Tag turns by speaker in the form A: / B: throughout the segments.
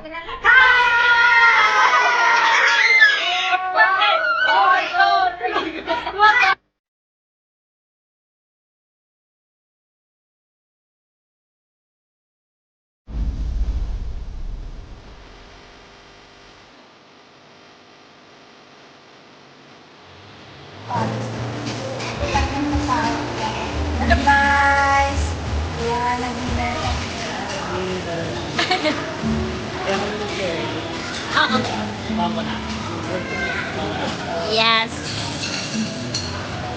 A: Hello guys! Yan, nag-dinner
B: Yes.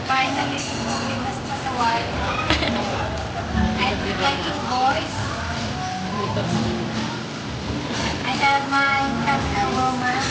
A: finally, limas pa sa white. I'm taking boys. I have my captain woman.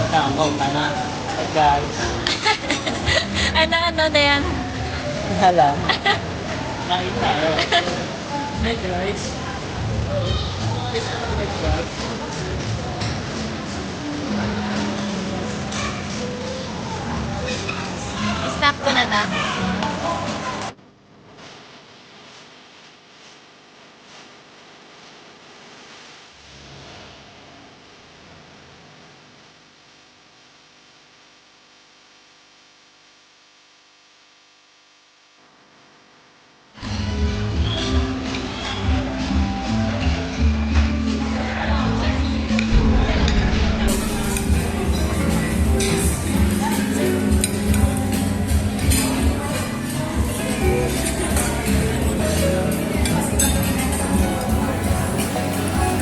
C: Tama ka na. Guys.
B: Ano na yan?
C: Hala. Kain tayo. Hey guys.
B: Stop ko na na.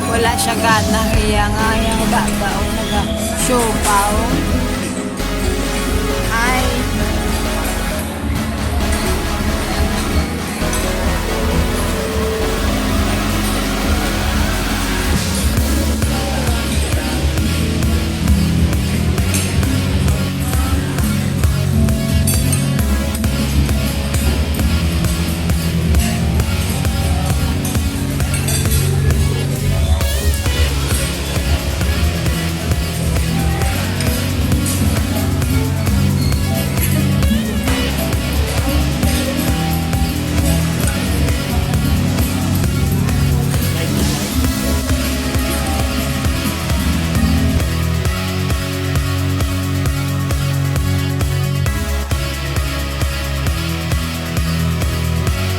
A: Wala siya gana, kaya nga yung bata o naga-show pa o.